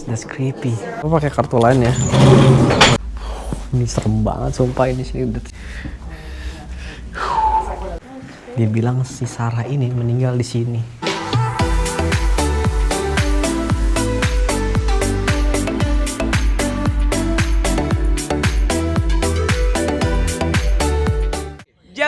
That's creepy. Aku pakai kartu lain ya. Ini serem banget sumpah ini sini. Dia bilang si Sarah ini meninggal di sini.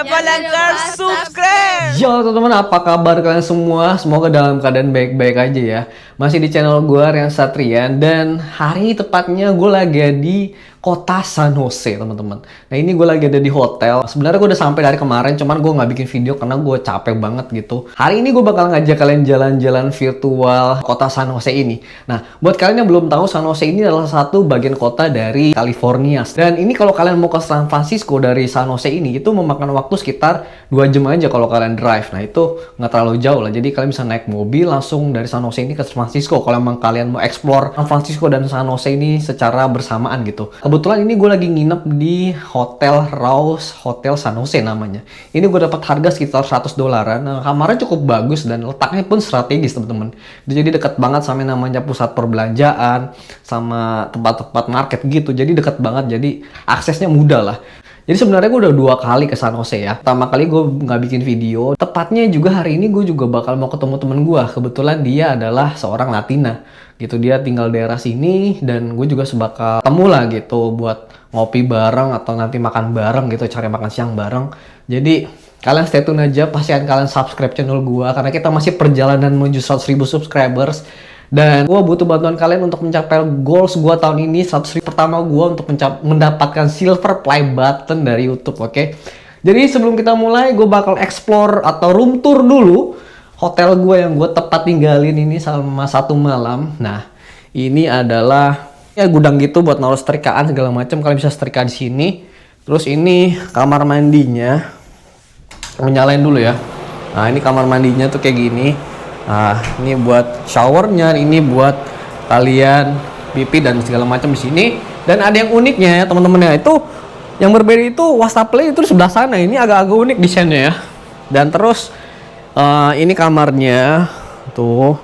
Jangan subscribe. Yo teman-teman, apa kabar kalian semua? Semoga dalam keadaan baik-baik aja ya. Masih di channel gue Rian Satrian. Dan hari ini tepatnya gue lagi di Kota San Jose teman-teman. Nah ini gue lagi ada di hotel. Sebenarnya gue udah sampai dari kemarin, cuman gue nggak bikin video karena gue capek banget gitu. Hari ini gue bakal ngajak kalian jalan-jalan virtual Kota San Jose ini. Nah buat kalian yang belum tahu, San Jose ini adalah satu bagian kota dari California. Dan ini kalau kalian mau ke San Francisco dari San Jose ini, itu memakan waktu sekitar 2 jam aja kalau kalian drive. Nah itu nggak terlalu jauh lah. Jadi kalian bisa naik mobil langsung dari San Jose ini ke San Francisco kalau emang kalian mau explore San Francisco dan San Jose ini secara bersamaan gitu. Kebetulan ini gue lagi nginep di Hotel San Jose namanya. Ini gue dapat harga sekitar $100. Nah, kamarnya cukup bagus dan letaknya pun strategis teman-teman. Jadi dekat banget sama namanya pusat perbelanjaan, sama tempat-tempat market gitu. Jadi dekat banget, jadi aksesnya mudah lah. Jadi sebenarnya gue udah 2 kali ke San Jose ya. Pertama kali gue nggak bikin video. Tepatnya juga hari ini gue juga bakal mau ketemu temen gue. Kebetulan dia adalah seorang Latina gitu. Dia tinggal daerah sini dan gue juga sebakal ketemu lah gitu buat ngopi bareng atau nanti makan bareng gitu, cari makan siang bareng. Jadi kalian stay tune aja, pastikan kalian subscribe channel gue karena kita masih perjalanan menuju 100.000 subscribers. Dan gue butuh bantuan kalian untuk mencapai goals gue tahun ini. 100.000 pertama gue untuk mendapatkan silver play button dari YouTube, oke? Jadi sebelum kita mulai, gue bakal explore atau room tour dulu hotel gue yang gue tepat tinggalin ini selama 1 malam. Nah, ini adalah ya gudang gitu buat naruh setrikaan segala macam. Kalian bisa setrika di sini. Terus ini kamar mandinya. Menyalain dulu ya. Nah, ini kamar mandinya tuh kayak gini. Nah, ini buat showernya, ini buat kalian pipi dan segala macam di sini. Dan ada yang uniknya ya teman-teman ya, itu yang berbeda itu wastafel itu di sebelah sana. Ini agak-agak unik desainnya ya. Dan terus ini kamarnya tuh.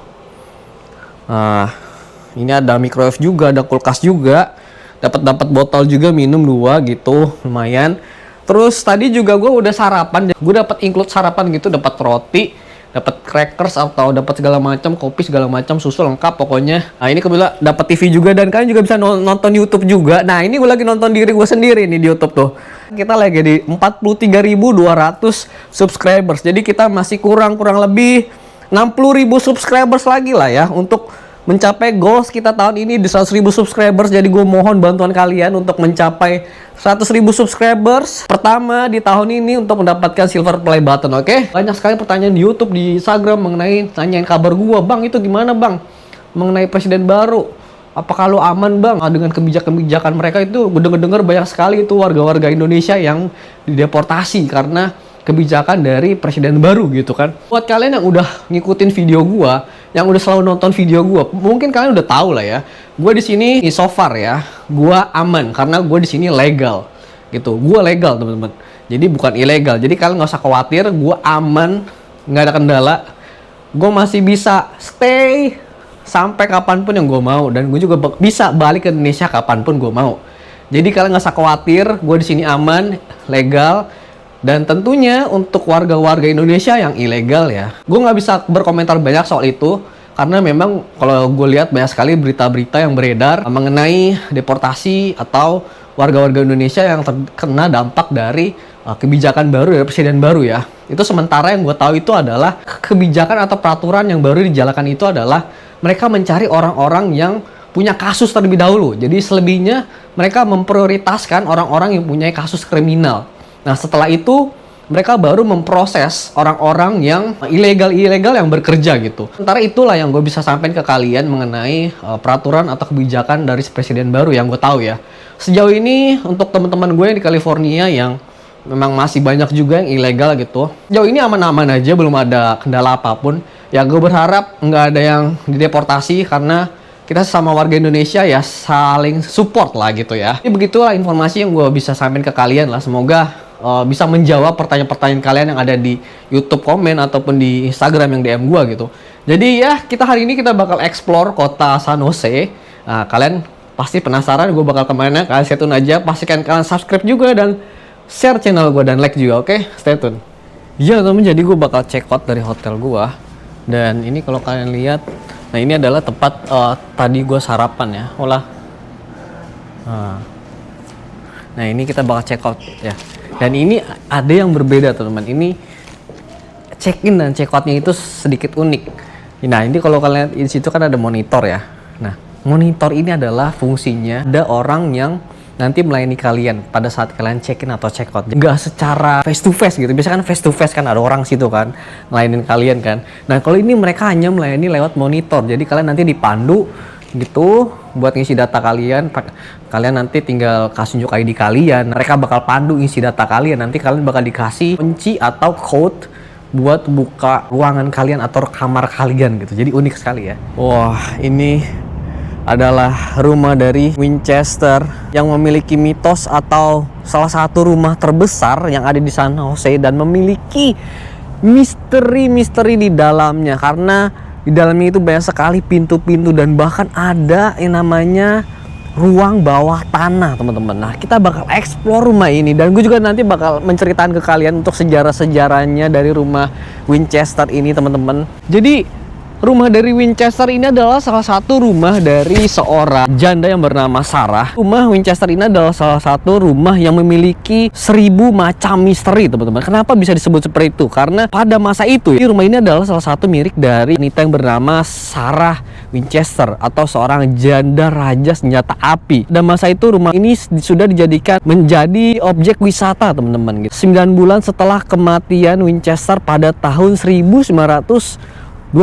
Ini ada microwave juga, ada kulkas juga. Dapat botol juga, minum 2 gitu, lumayan. Terus tadi juga gue udah sarapan. Gue dapat include sarapan gitu, dapat roti, dapat crackers atau dapat segala macam, kopi segala macam, susu lengkap pokoknya. Nah ini kebetulan dapat TV juga dan kalian juga bisa nonton YouTube juga. Nah ini gue lagi nonton diri gue sendiri nih di YouTube tuh. Kita lagi di 43.200 subscribers. Jadi kita masih kurang lebih 60.000 subscribers lagi lah ya untuk mencapai goals kita tahun ini di 100.000 subscribers. Jadi gue mohon bantuan kalian untuk mencapai 100.000 subscribers pertama di tahun ini untuk mendapatkan silver play button, oke? Banyak sekali pertanyaan di YouTube, di Instagram mengenai tanyain kabar gue, bang itu gimana bang mengenai presiden baru, apakah lo aman bang dengan kebijakan mereka. Itu gue denger banyak sekali itu warga-warga Indonesia yang dideportasi karena kebijakan dari presiden baru gitu kan. Buat kalian yang udah ngikutin video gua, yang udah selalu nonton video gua, mungkin kalian udah tahu lah ya. Gua di sini so far ya, gua aman karena gua di sini legal gitu. Gua legal teman-teman. Jadi bukan ilegal. Jadi kalian nggak usah khawatir, gua aman, nggak ada kendala. Gua masih bisa stay sampai kapanpun yang gua mau, dan gua juga bisa balik ke Indonesia kapanpun gua mau. Jadi kalian nggak usah khawatir, gua di sini aman, legal. Dan tentunya untuk warga-warga Indonesia yang ilegal ya, gue nggak bisa berkomentar banyak soal itu karena memang kalau gue lihat banyak sekali berita-berita yang beredar mengenai deportasi atau warga-warga Indonesia yang terkena dampak dari kebijakan baru dari presiden baru ya. Itu sementara yang gue tahu itu adalah kebijakan atau peraturan yang baru dijalankan itu adalah mereka mencari orang-orang yang punya kasus terlebih dahulu. Jadi selebihnya mereka memprioritaskan orang-orang yang punya kasus kriminal. Nah setelah itu mereka baru memproses orang-orang yang ilegal yang bekerja gitu. Sementara itulah yang gue bisa sampaikan ke kalian mengenai peraturan atau kebijakan dari presiden baru yang gue tahu ya. Sejauh ini untuk teman-teman gue yang di California yang memang masih banyak juga yang ilegal gitu, sejauh ini aman-aman aja, belum ada kendala apapun. Ya gue berharap nggak ada yang dideportasi karena kita sama warga Indonesia ya saling support lah gitu ya. Jadi begitulah informasi yang gue bisa sampaikan ke kalian lah. Semoga bisa menjawab pertanyaan-pertanyaan kalian yang ada di YouTube komen ataupun di Instagram yang DM gua gitu. Jadi ya, hari ini kita bakal explore kota San Jose Nah, kalian pasti penasaran gue bakal kemana, kalian stay tune aja. Pastikan kalian subscribe juga dan share channel gue dan like juga, oke? Stay tune. Ya teman, jadi gue bakal check out dari hotel gue. Dan ini kalau kalian lihat, nah ini adalah tempat tadi gue sarapan ya, Nah ini kita bakal check out ya. Dan ini ada yang berbeda teman-teman. Ini check in dan check outnya itu sedikit unik. Nah ini kalau kalian lihat di situ kan ada monitor ya. Nah monitor ini adalah fungsinya ada orang yang nanti melayani kalian pada saat kalian check-in atau check-out. Nggak secara face-to-face gitu. Biasanya kan face-to-face kan ada orang situ kan ngelayanin kalian kan. Nah kalau ini mereka hanya melayani lewat monitor. Jadi kalian nanti dipandu gitu buat ngisi data kalian. Kalian nanti tinggal kasih tunjuk ID kalian. Mereka bakal pandu isi data kalian. Nanti kalian bakal dikasih kunci atau code buat buka ruangan kalian atau kamar kalian gitu. Jadi unik sekali ya. Wah ini adalah rumah dari Winchester yang memiliki mitos atau salah satu rumah terbesar yang ada di San Jose dan memiliki misteri-misteri di dalamnya, karena di dalamnya itu banyak sekali pintu-pintu dan bahkan ada yang namanya ruang bawah tanah teman-teman. Nah kita bakal explore rumah ini dan gue juga nanti bakal menceritakan ke kalian untuk sejarah-sejarahnya dari rumah Winchester ini teman-teman. Jadi rumah dari Winchester ini adalah salah satu rumah dari seorang janda yang bernama Sarah. Rumah Winchester ini adalah salah satu rumah yang memiliki 1000 macam misteri teman-teman. Kenapa bisa disebut seperti itu? Karena pada masa itu rumah ini adalah salah satu milik dari wanita yang bernama Sarah Winchester atau seorang janda raja senjata api. Dan masa itu rumah ini sudah dijadikan menjadi objek wisata teman-teman. 9 bulan setelah kematian Winchester pada tahun 1922,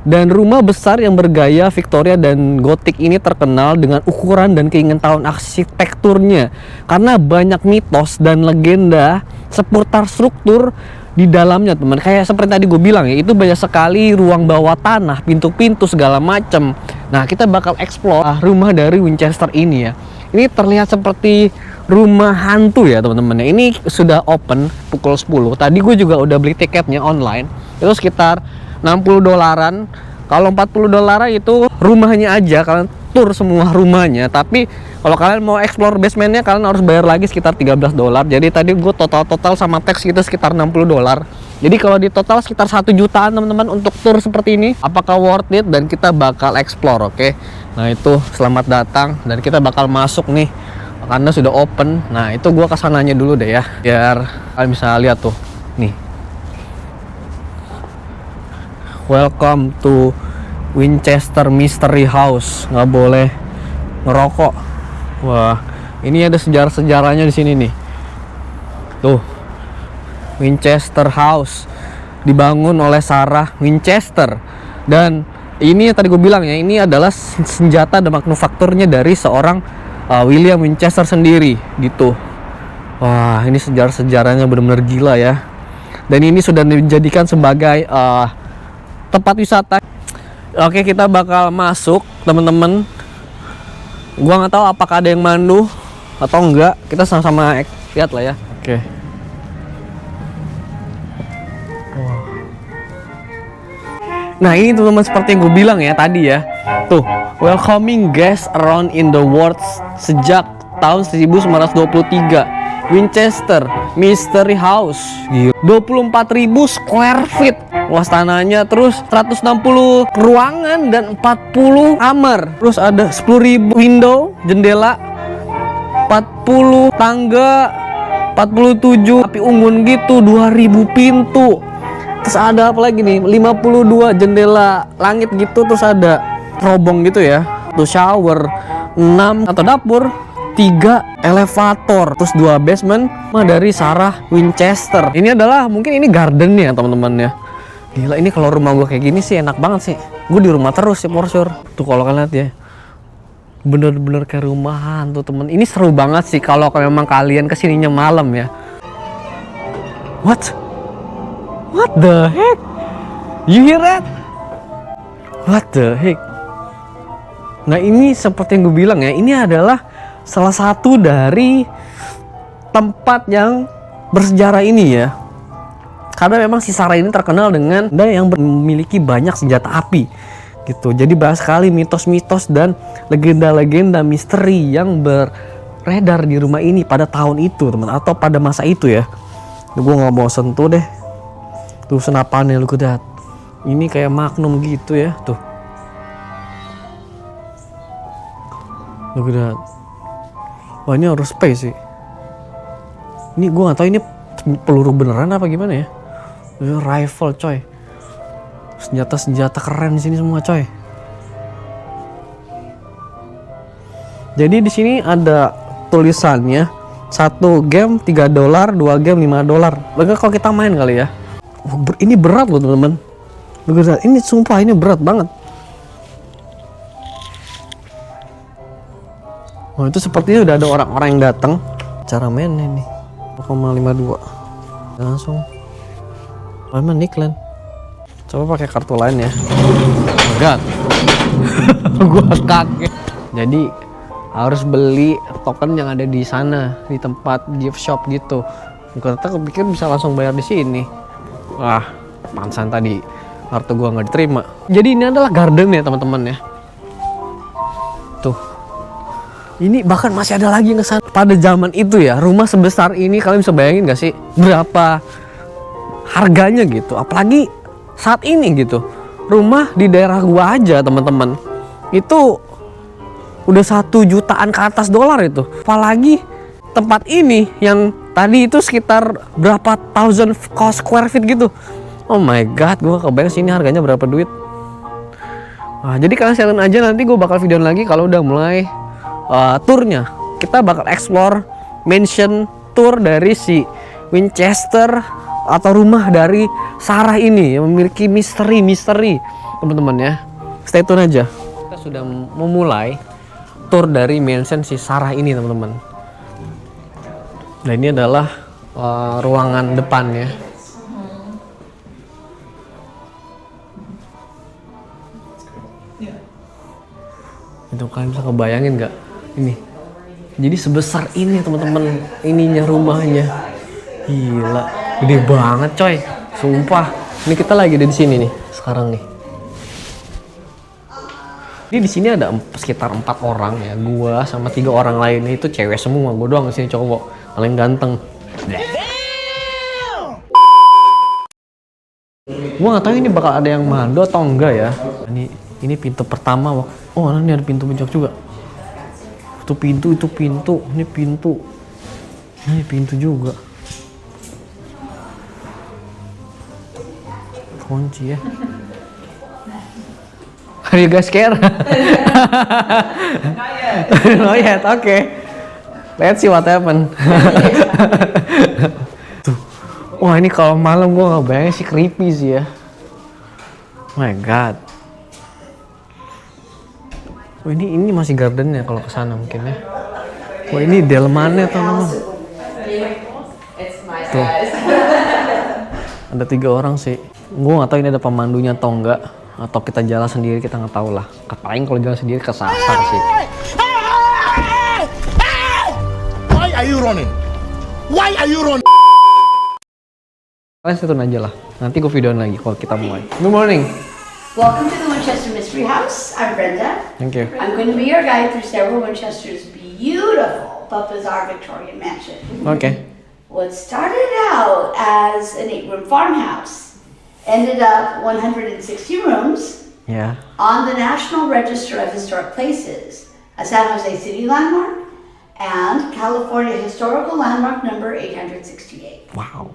dan rumah besar yang bergaya Victoria dan Gotik ini terkenal dengan ukuran dan keinginan tahun arsitekturnya karena banyak mitos dan legenda seputar struktur di dalamnya teman. Kayak seperti tadi gue bilang ya, itu banyak sekali ruang bawah tanah, pintu-pintu segala macam. Nah kita bakal explore rumah dari Winchester ini ya. Ini terlihat seperti rumah hantu ya teman-teman. Ini sudah open pukul 10. Tadi gue juga udah beli tiketnya online. Itu sekitar $60. Kalau $40 itu rumahnya aja, kalian tur semua rumahnya. Tapi kalau kalian mau explore basementnya, kalian harus bayar lagi sekitar $13. Jadi tadi gue total sama tax gitu sekitar $60. Jadi kalau di total sekitar 1 jutaan teman-teman untuk tur seperti ini. Apakah worth it? Dan kita bakal explore, oke? Nah itu selamat datang dan kita bakal masuk nih karena sudah open. Nah itu gue kesananya dulu deh ya, biar kalian bisa lihat tuh nih. Welcome to Winchester Mystery House. Nggak boleh ngerokok. Wah, ini ada sejarah-sejarahnya di sini nih. Tuh, Winchester House dibangun oleh Sarah Winchester. Dan ini tadi gue bilang ya, ini adalah senjata dan manufakturnya dari seorang William Winchester sendiri, gitu. Wah, ini sejarah-sejarahnya benar-benar gila ya. Dan ini sudah dijadikan sebagai tempat wisata. Oke, kita bakal masuk temen-temen. Gua nggak tahu apakah ada yang mandu atau enggak. Kita sama-sama lihat lah ya. Oke. Wow. Nah ini teman-teman seperti yang gue bilang ya tadi ya. Tuh, welcoming guests around in the world sejak tahun 1923. Winchester Mystery House. 24.000 square feet luas tanahnya, terus 160 ruangan dan 40 kamar. Terus ada 10.000 window, jendela, 40 tangga, 47 api unggun gitu, 2.000 pintu. Terus ada apa lagi nih? 52 jendela langit gitu, terus ada terobong gitu ya. Tuh shower, 6 atau dapur, 3 elevator, terus 2 basement dari Sarah Winchester. Ini adalah mungkin ini garden ya teman-teman ya. Gila, ini kalau rumah gue kayak gini sih enak banget sih. Gue di rumah terus sih for sure. Tuh kalau kalian lihat ya, bener-bener kayak rumahan tuh temen. Ini seru banget sih kalau memang kalian kesininya malam ya. What the heck? You hear that? What the heck? Nah ini seperti yang gue bilang ya, ini adalah salah satu dari tempat yang bersejarah ini ya. Karena memang si Sarah ini terkenal dengan yang memiliki banyak senjata api. gitu. Jadi banyak sekali mitos-mitos dan legenda-legenda misteri yang beredar di rumah ini pada tahun itu, teman, atau pada masa itu ya. Gue nggak mau sentuh deh. Tuh senapannya lu lihat. Ini kayak magnum gitu ya, tuh. Lu lihat. Wah, ini harus space sih. Ini gue nggak tahu ini peluru beneran apa gimana ya. Ini rifle coy. Senjata keren di sini semua coy. Jadi di sini ada tulisannya 1 game $3, 2 game $5. Enggak kalau kita main kali ya. Ini berat loh teman-teman. Ini sumpah ini berat banget. Oh, itu sepertinya udah ada orang-orang yang datang. Cara mainnya nih 0,52 langsung mana iklan. Coba pakai kartu lain ya. Enggak. Gua kaget. Jadi harus beli token yang ada di sana, di tempat gift shop gitu. Ternyata kepikir bisa langsung bayar di sini. Wah, pantesan tadi kartu gua nggak diterima. Jadi ini adalah garden ya teman-teman ya. Tuh. Ini bahkan masih ada lagi yang kesana. Pada zaman itu ya, rumah sebesar ini kalian bisa bayangin gak sih berapa harganya gitu. Apalagi saat ini gitu. Rumah di daerah gua aja teman-teman itu udah 1 jutaan ke atas dolar itu. Apalagi tempat ini yang tadi itu sekitar berapa thousand square feet gitu. Oh my god, gua kebayang sini harganya berapa duit. Nah, jadi kalian share aja, nanti gue bakal videoin lagi kalau udah mulai turnya. Kita bakal explore mansion tour dari si Winchester atau rumah dari Sarah ini yang memiliki misteri teman-teman ya. Stay tune aja. Kita sudah memulai tour dari mansion si Sarah ini teman-teman. Nah ini adalah ruangan depannya. Itu kalian bisa kebayangin nggak ini? Jadi sebesar ini teman-teman ininya rumahnya. Gila, gede banget coy. Sumpah. Ini kita lagi ada di sini nih sekarang nih. Jadi di sini ada sekitar 4 orang ya. Gua sama 3 orang lainnya itu cewek semua. Gua doang di sini cowok paling ganteng. Gua nggak tahu ini bakal ada yang mando atau enggak ya. Ini pintu pertama. Oh, ini ada pintu pojok juga. Itu pintu, ini pintu juga. Kunci ya. Are you guys scared? Not yet. Okay. Let's see what happen. Tuh. Wah, ini kalau malam gue nggak bayangin sih, creepy sih ya. Oh my god. Oh, ini masih gardennya kalau ke sana mungkin ya. Wah, ini delmannya teman-teman. Tuh. Ada 3 orang sih. Gue nggak tahu ini ada pemandunya atau enggak, atau kita jalan sendiri, kita nggak tahu lah. Paling kalau jalan sendiri kesasar sih. Why are you running? Why are you running? Kalian setun aja lah. Nanti gue videoin lagi kalau kita mulai. Good morning. Welcome to the Winchester Mystery House. I'm Brenda. Thank you. I'm going to be your guide through several Winchester's beautiful but bizarre Victorian mansion. Okay. What started out as an 8-room farmhouse ended up 160 rooms Yeah. on the National Register of Historic Places, a San Jose City landmark, and California Historical Landmark number 868. Wow.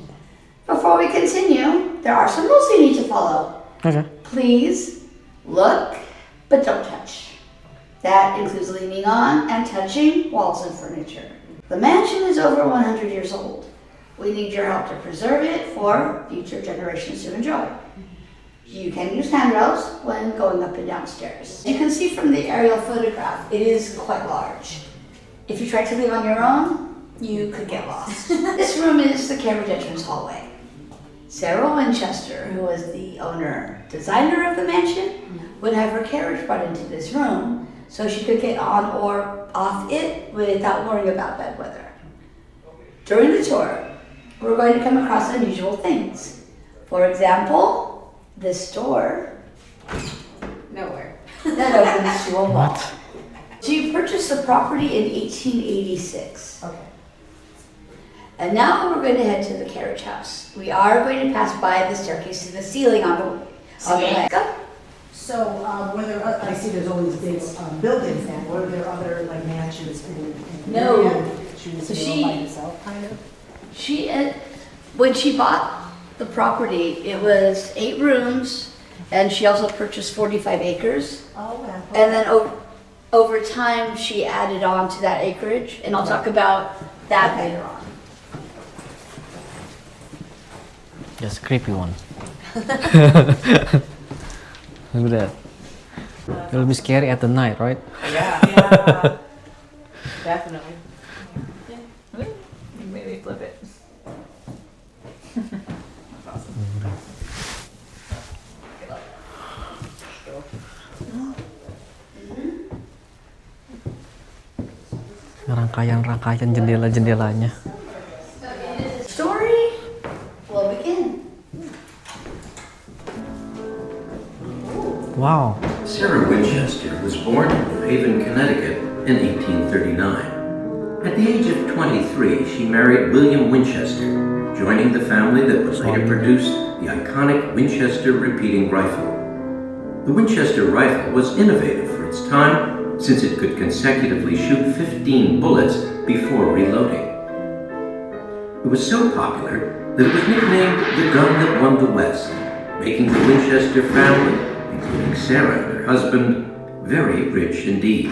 Before we continue, there are some rules you need to follow. Okay. Please look, but don't touch. That includes leaning on and touching walls and furniture. The mansion is over 100 years old. We need your help to preserve it for future generations to enjoy. You can use handrails when going up and downstairs. You can see from the aerial photograph, it is quite large. If you try to leave on your own, you could get lost. This room is the carriage entrance hallway. Sarah Winchester, who was the designer of the mansion, would have her carriage brought into this room so she could get on or off it without worrying about bad weather. During the tour, we're going to come across unusual things. For example, this door Nowhere. That opens to a mall. She purchased the property in 1886. Okay. And now we're going to head to the carriage house. We are going to pass by the staircase to the ceiling on the way. Go. So, were there, I see there's all these big buildings now. Were there other like mansions in the No. area? She was So all by herself, kind of? She, when she bought the property, it was 8 rooms, and she also purchased 45 acres. Oh, wow. And then over time, she added on to that acreage, and I'll talk about that later on. Just a creepy one. Look at that. It'll be scary at the night, right? Yeah. Definitely. Maybe flip it. That's awesome. Rangkaian-rangkaian jendela-jendelanya. Story will begin. Wow. Sarah Winchester was born in New Haven, Connecticut in 1839. At the age of 23, she married William Winchester, joining the family that would later produce the iconic Winchester repeating rifle. The Winchester rifle was innovative for its time, since it could consecutively shoot 15 bullets before reloading. It was so popular that it was nicknamed the gun that won the West, making the Winchester family, including Sarah and her husband, very rich indeed.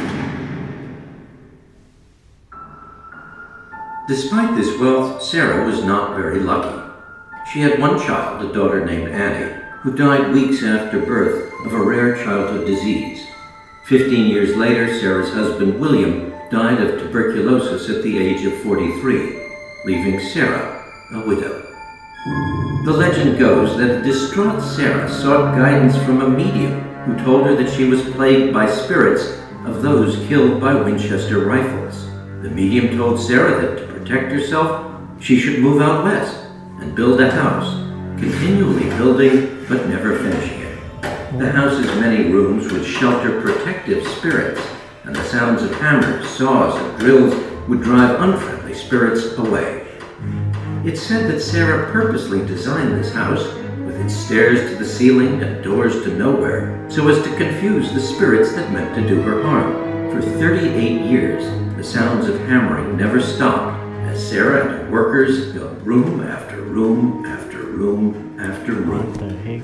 Despite this wealth, Sarah was not very lucky. She had one child, a daughter named Annie, who died weeks after birth of a rare childhood disease. 15 years later, Sarah's husband, William, died of tuberculosis at the age of 43, leaving Sarah a widow. The legend goes that distraught Sarah sought guidance from a medium who told her that she was plagued by spirits of those killed by Winchester rifles. The medium told Sarah that to protect herself, she should move out west and build a house, continually building but never finishing it. The house's many rooms would shelter protective spirits, and the sounds of hammers, saws, and drills would drive unfriendly spirits away. It's said that Sarah purposely designed this house, with its stairs to the ceiling and doors to nowhere, so as to confuse the spirits that meant to do her harm. For 38 years, the sounds of hammering never stopped, as Sarah and her workers built room after room after room after room. What the heck?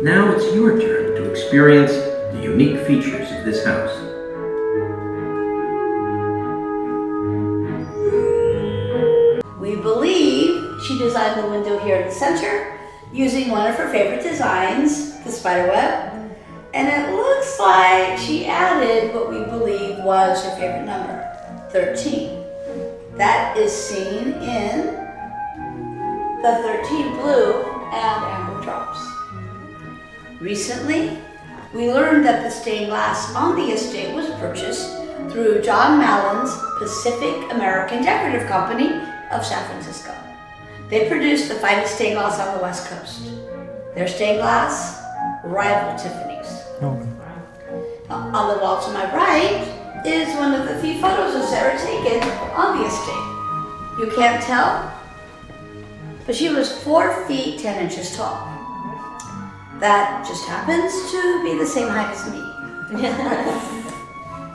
Now it's your turn to experience the unique features of this house. We believe she designed the window here in the center using one of her favorite designs, the spider web, and it looks like she added what we believe was her favorite number, 13. That is seen in the 13 blue and amber drops. Recently, we learned that the stained glass on the estate was purchased through John Mallon's Pacific American Decorative Company of San Francisco. They produce the finest stained glass on the West Coast. Their stained glass rival Tiffany's. On the wall to my right is one of the few photos of Sarah taken on the estate. You can't tell, but she was 4 feet 10 inches tall. That just happens to be the same height as me.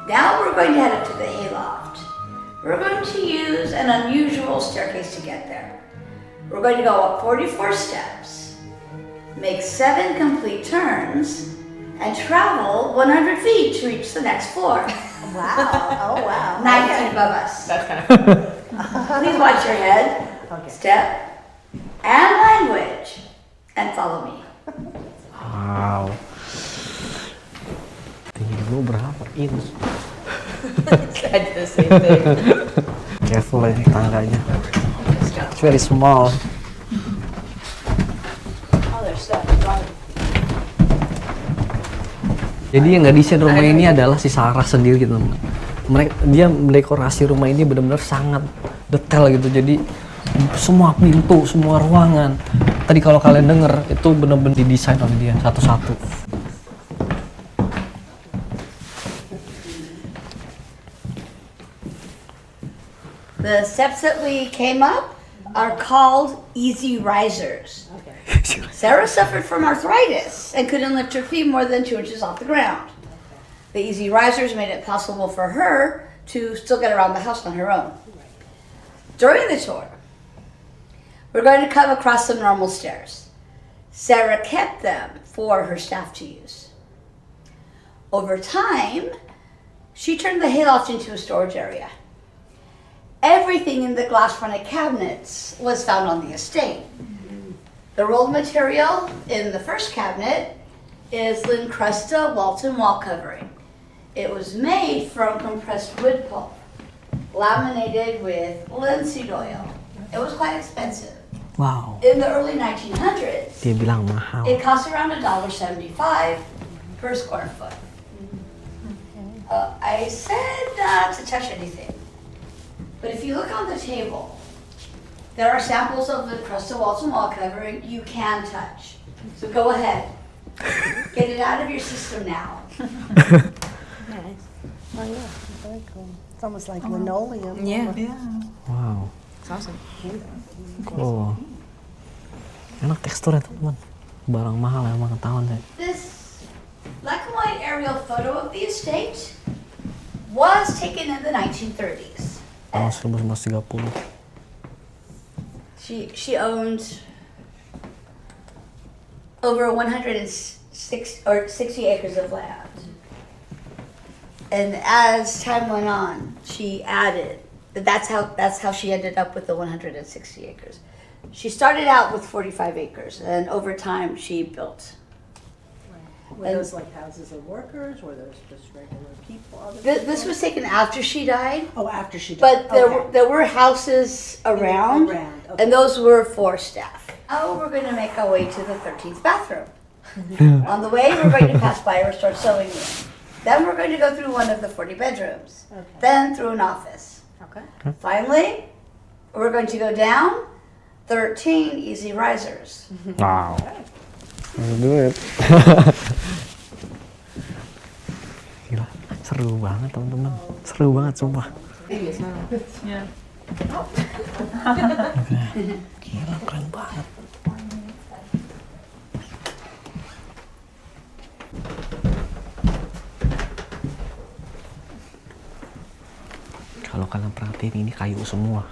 Now we're going to head up to the hayloft. We're going to use an unusual staircase to get there. We're going to go up 44 steps, make 7 complete turns, and travel 100 feet to reach the next floor. Wow. Oh, wow. 9 feet above us. That's kind of Please watch your head, step, and language, and follow me. Wow. Tinggi lu berapa inch? I did the same thing. Careful ini tangganya. It's very small. Oh, there's steps. Jadi yang nggak desain rumah ini adalah si Sarah sendiri gitu teman. Dia mendekorasi rumah ini benar-benar sangat detail gitu. Jadi semua pintu, semua ruangan, Tadi kalau kalian denger itu bener-bener didesain oleh dia satu-satu. The steps that we came up are called easy risers. Sarah suffered from arthritis and couldn't lift her feet more than 2 inches off the ground. The easy risers made it possible for her to still get around the house on her own. During the tour, we're going to come across some normal stairs. Sarah kept them for her staff to use. Over time, she turned the hayloft into a storage area. Everything in the glass-fronted cabinets was found on the estate. The rolled material in the first cabinet is Lincrusta Walton wall covering. It was made from compressed wood pulp, laminated with linseed oil. It was quite expensive. Wow. In the early 1900s, Dia bilang mahal. it cost around $1.75 per square foot. I said not to touch anything, but if you look on the table, there are samples of the Lincrusta Walton wall covering you can touch. So go ahead, get it out of your system now. Nice. Oh yeah, very cool. It's almost like linoleum. Yeah. Wow. It's awesome. Cool. Enak teksturnya teman. Barang mahal emang ketahuan saya. This black and white aerial photo of the estate was taken in the 1930s. Tahun 1930. She owned over 160 acres of land. And as time went on, she added, that's how she ended up with the 160 acres. She started out with 45 acres, and over time she built. Were those like houses of workers? Were those just regular people? This was taken after she died, Oh, after she but died. there were houses around, okay. and those were for staff. Oh, we're going to make our way to the 13th bathroom. On the way, we're going to pass by a restored sewing room. Then we're going to go through one of the 40 bedrooms. Okay. Then through an office. Okay. Finally, we're going to go down 13 easy risers. Wow. Duit. Gila, seru banget teman-teman. Seru banget sumpah. Yeah. Gila, keren banget. Kalau kalian perhatiin ini kayu semua.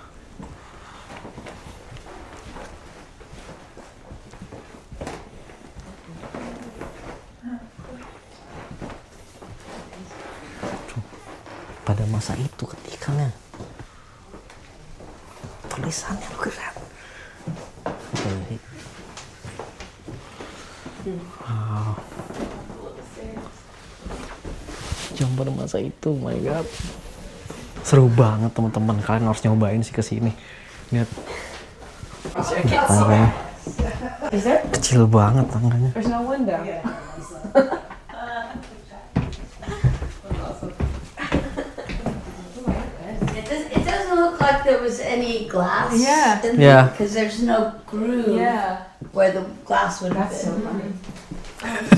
Pada masa itu ketikannya tulisannya keren. Wow. Jam pada masa itu, my god. Seru banget teman-teman, kalian harus nyobain sih kesini. Lihat. Tangganya. Is there? Kecil banget tangganya. There's no window. It doesn't look like there was any glass. Yeah. Because there's no groove Yeah. where the glass would have That's so been. funny. I like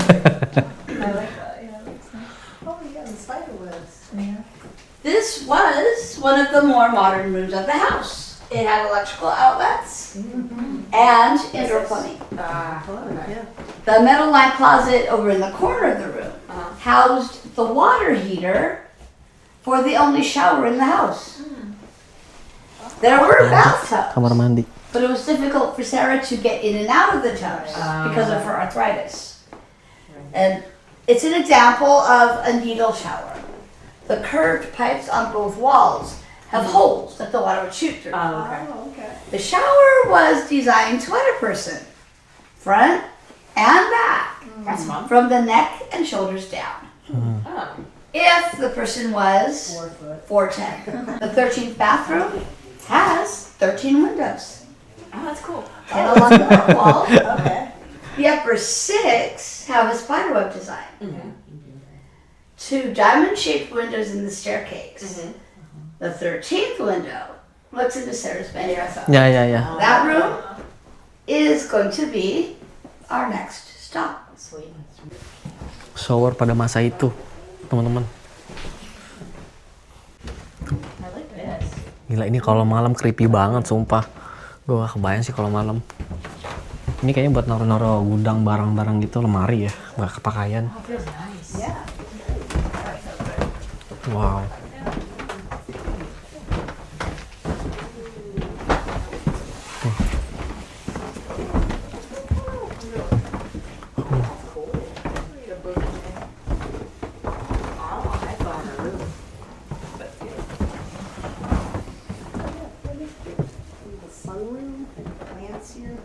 that. Yeah, that's nice. Oh, yeah, the spider webs. Yeah. This was one of the more modern rooms of the house. It had electrical outlets and indoor plumbing. Yeah. The metal lined closet over in the corner of the room housed the water heater for the only shower in the house. There were bathtubs, Kamar mandi. but it was difficult for Sarah to get in and out of the tubs because of her arthritis. And it's an example of a needle shower. The curved pipes on both walls have holes that the water would shoot through. Oh, okay. Oh, okay. The shower was designed to wet a person, front and back, That's fun. from the neck and shoulders down. Oh. If the person was 4'10". The 13th bathroom has 13 windows. Oh, that's cool. 10 along the north wall. Okay. The upper 6 have a spiderweb design. 2 diamond-shaped windows in the staircase. The 13th window looks into Sarah's bedroom. Ya ya ya. That room is going to be our next stop. Shower pada masa itu, teman-teman. I like this. Gila, ini kalau malam creepy banget, sumpah. Gue gak kebayang sih kalau malam. Ini kayaknya buat naruh-naruh gudang barang-barang gitu, lemari ya, nggak kepakaian. Oh, feels nice. Yeah. Wow. Sunroom, plants here.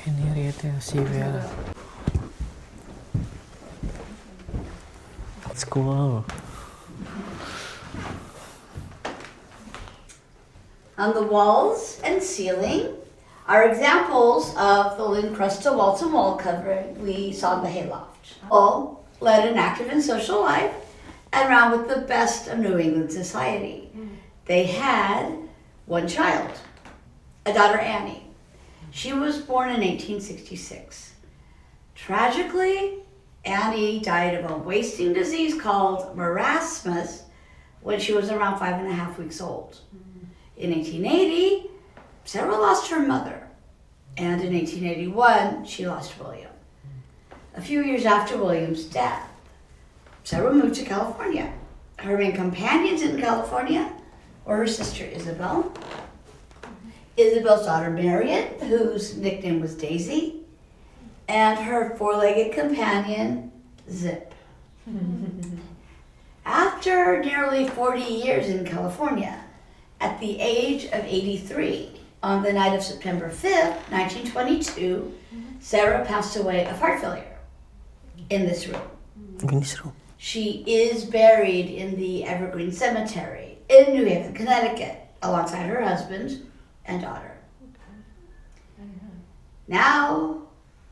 Henrietta Sivera. That's cool. On the walls and ceiling are examples of the Lincrusta wall-to-wall covering we saw in the hayloft. All led an active and social life and ran with the best of New England society. They had one child, a daughter Annie. She was born in 1866. Tragically, Annie died of a wasting disease called marasmus when she was around 5.5 weeks old. In 1880, Sarah lost her mother, and in 1881, she lost William. A few years after William's death, Sarah moved to California. Her main companions in California were her sister Isabel, Isabel's daughter Marion, whose nickname was Daisy, and her four-legged companion Zip. After nearly 40 years in California, at the age of 83, on the night of September 5th, 1922, Sarah passed away of heart failure in this room. In this room. She is buried in the Evergreen Cemetery in New Haven, Connecticut, alongside her husband and daughter. Now,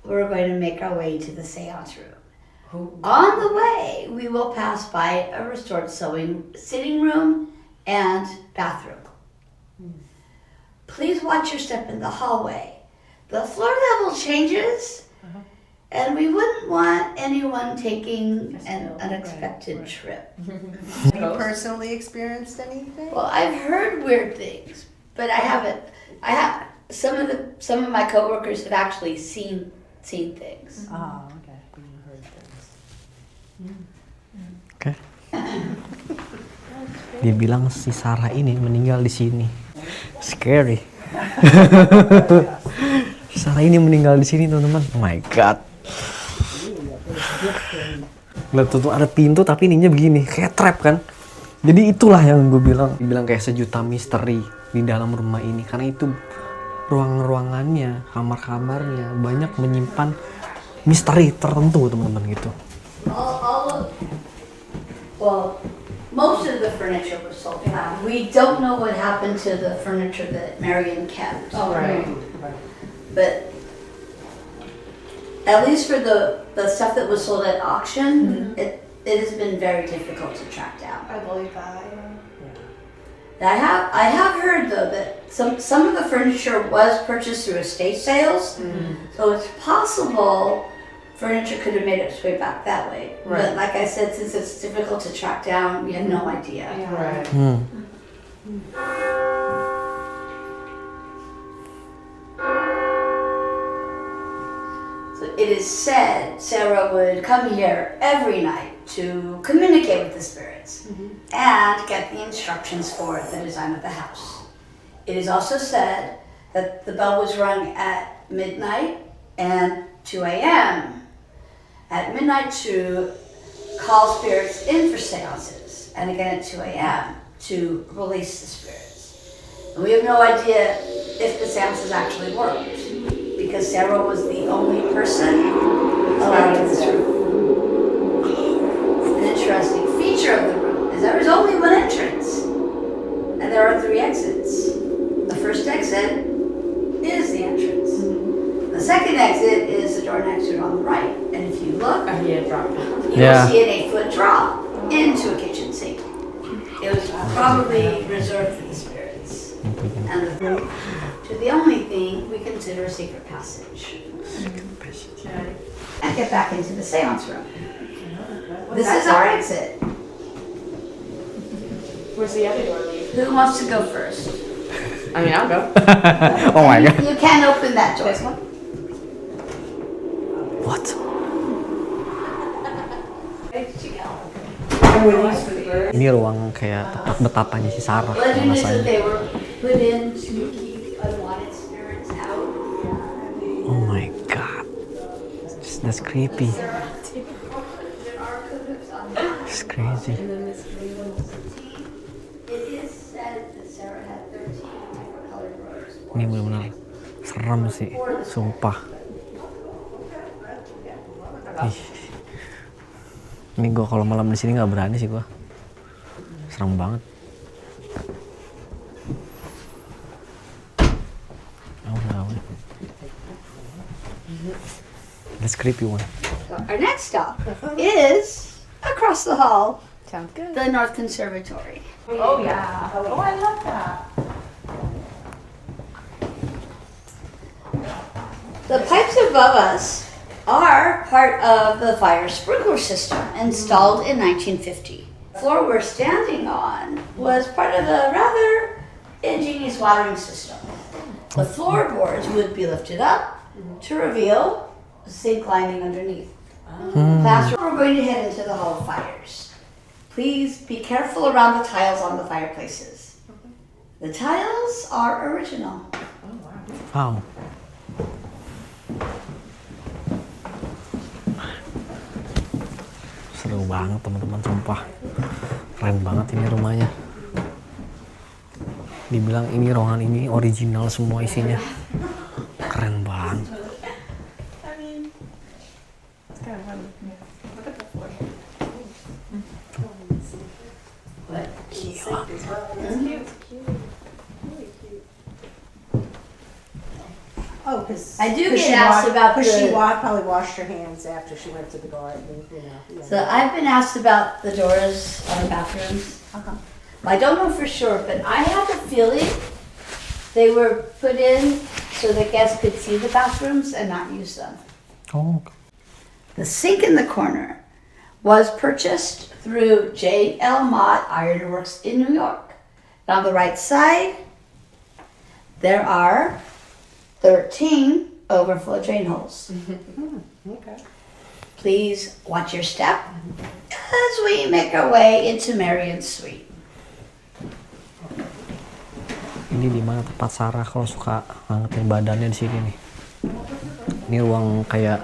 we're going to make our way to the seance room. On the way, we will pass by a restored sitting room and bathroom. Please watch your step in the hallway. The floor level changes, and we wouldn't want anyone taking an unexpected trip. Have you personally experienced anything? Well, I've heard weird things, but I haven't. I have some of my coworkers have actually seen things. Oh, okay. You heard things. Oke. Dia bilang si Sarah ini meninggal di sini. Scary. Si Sarah ini meninggal di sini, teman-teman. Oh my god. Lihat tuh ada pintu tapi ininya begini, kayak trap kan. Jadi itulah yang gue bilang kayak sejuta misteri di dalam rumah ini, karena itu ruangan-ruangannya, kamar-kamarnya banyak menyimpan misteri tertentu, teman-teman, gitu. Most of the furniture was sold. We don't know what happened to the furniture that Marion kept. Oh, right. But at least for the stuff that was sold at auction, it has been very difficult to track down. I believe that. I have heard though that some of the furniture was purchased through estate sales, so it's possible furniture could have made its way back that way. Right. But like I said, since it's difficult to track down, we had no idea. Right. So it is said Sarah would come here every night to communicate with the spirits and get the instructions for the design of the house. It is also said that the bell was rung at midnight and 2 a.m. At midnight to call spirits in for seances, and again at 2 a.m. to release the spirits. And we have no idea if the seances actually worked, because Sarah was the only person allowed in this room. An interesting feature of the room is there is only one entrance, and there are 3 exits. The first exit is the entrance. The second exit is the door next to it on the right, and if you look, Yeah. will see an 8-foot drop into a kitchen sink. It was probably reserved for the spirits. And to the only thing we consider a secret passage. And get back into the seance room. This is our exit. Where's the other door lead? Who wants to go first? I mean, I'll go. Oh my god. You can't open that door. This one? What? Ini ruang kayak tempat betatannya si Sarah. Legend is that rasanya. they were put in to keep unwanted spirits out. Oh my god. That's creepy. There are cahoots on that. It's crazy. It is said that Sarah had 13 different colored robes. Ini benar-benar serem sih, sumpah. Ih. Ini gue kalau malam di sini nggak berani sih gue. Serem banget. Oh no. That's creepy one. So our next stop is across the hall, Sounds good. the North Conservatory. Oh, yeah. Oh, I love that. The pipes above us are part of the fire sprinkler system installed in 1950. The floor we're standing on was part of a rather ingenious watering system. The floorboards would be lifted up to reveal a sink lining underneath. Classroom, we're going to head into the Hall of Fires. Please be careful around the tiles on the fireplaces. The tiles are original. Wow. Seru banget teman-teman, sumpah. Keren banget ini rumahnya. Dibilang ini ruangan ini original semua isinya. Keren banget. Oh, because I do get asked about she the- probably washed her hands after she went to the garden, you know. Yeah. So I've been asked about the doors on the bathrooms. I don't know for sure, but I have a feeling they were put in so that guests could see the bathrooms and not use them. Oh. The sink in the corner was purchased through J.L. Mott Iron Works in New York. And on the right side, there are 13 overflow drain holes. Okay. Please watch your step as we make our way into Marion's suite. Ini di mana tempat Sarah kalau suka ngangetin badannya di sini nih. Ini ruang kayak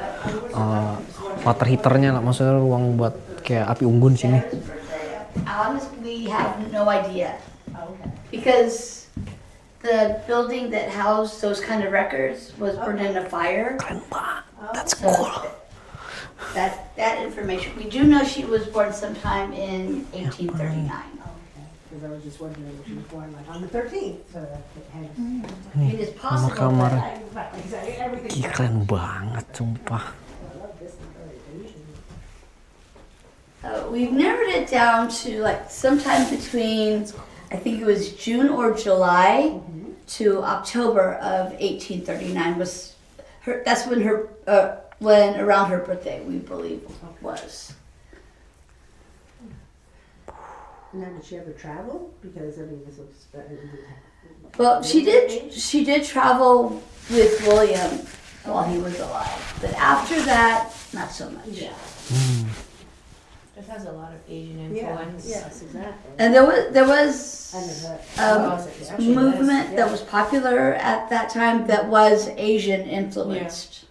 water heaternya, maksudnya ruang buat kayak api unggun sini. Honestly, we have no idea. Because the building that housed those kind of records was burned in a fire. Keren banget. That's So cool. that information. We do know she was born sometime in 1839. Because I was just wondering if she was born like on the 13th. So that it had, It is possible. Kamar. But everything. Ih, keren banget, sumpah. we've narrowed it down to like sometime between, I think it was June or July to October of 1839 was her. That's when her when around her birthday we believe was. Now, did she ever travel? Because I mean, this looks. Well, she did travel with William while he was alive, but after that, not so much. Yeah. This has a lot of Asian Yeah. influence. Yes, exactly. And there was I know that. movement that was popular at that time that was Asian influenced.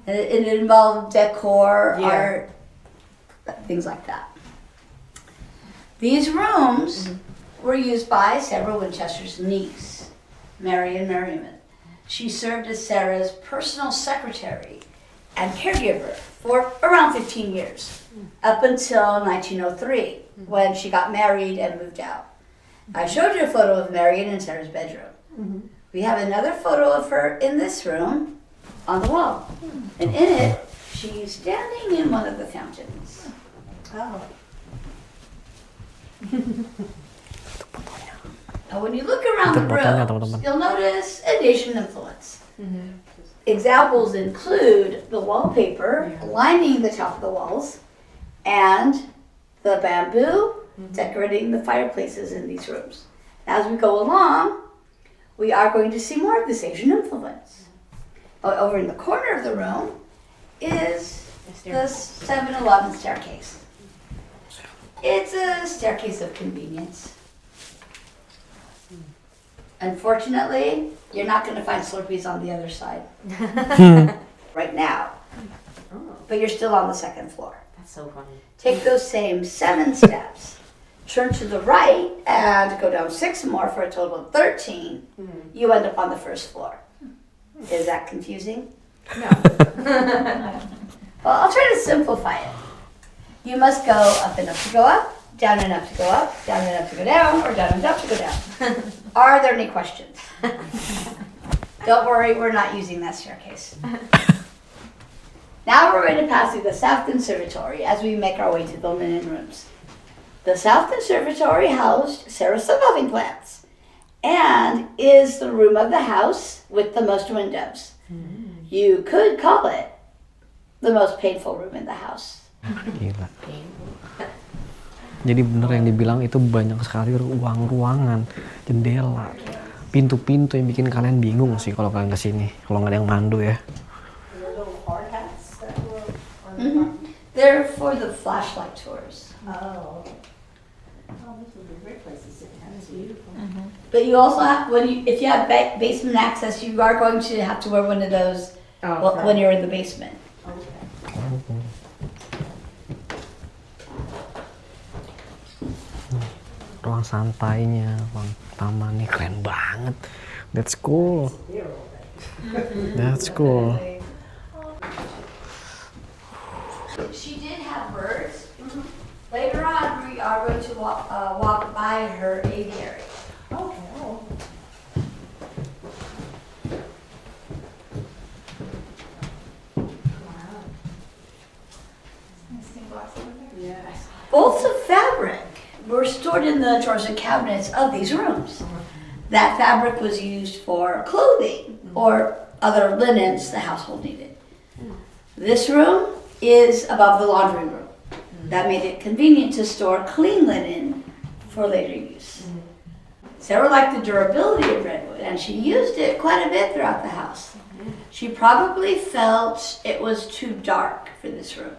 And it involved decor, Yeah. art, things like that. These rooms were used by Sarah Winchester's niece, Marion Merriman. She served as Sarah's personal secretary and caregiver for around 15 years, up until 1903, when she got married and moved out. I showed you a photo of Marion in Sarah's bedroom. We have another photo of her in this room on the wall. And in it, She's standing in one of the fountains. Oh. Now, when you look around the fotonya, room, teman-teman. you'll notice an Asian influence. Examples include the wallpaper lining the top of the walls and the bamboo decorating the fireplaces in these rooms. As we go along, we are going to see more of this Asian influence. Over in the corner of the room is the 7-Eleven staircase. It's a staircase of convenience. Unfortunately, you're not going to find Slurpees on the other side right now. But you're still on the second floor. That's so funny. Take those same 7 steps, turn to the right, and go down 6 more for a total of 13. You end up on the first floor. Is that confusing? No. Well, I'll try to simplify it. You must go up and up to go up, down and up to go up, down and up to go down, or down and up to go down. Are there any questions? Don't worry, we're not using that staircase. Now we're going to pass through the South Conservatory as we make our way to the linen rooms. The South Conservatory housed Sarah's surviving plants and is the room of the house with the most windows. You could call it the most painful room in the house. Gila. Jadi bener yang dibilang itu banyak sekali ruang-ruangan, jendela, pintu-pintu yang bikin kalian bingung sih kalau kalian kesini. Kalau nggak ada yang mandu ya. They're for the flashlight tours. Oh. Oh, this would be a great place to sit down. It's beautiful. But you also have, if you have basement access, you are going to have to wear one of those when you're in the basement. Ruang santainya, ruang taman nih keren banget. That's cool. That's cool. She did have birds. Later on, we are going to walk by her aviary. Okay. Oh. Yes. Bolts of fabric were stored in the drawers and cabinets of these rooms. That fabric was used for clothing or other linens the household needed. This room is above the laundry room. That made it convenient to store clean linen for later use. Sarah liked the durability of redwood, and she used it quite a bit throughout the house. She probably felt it was too dark for this room.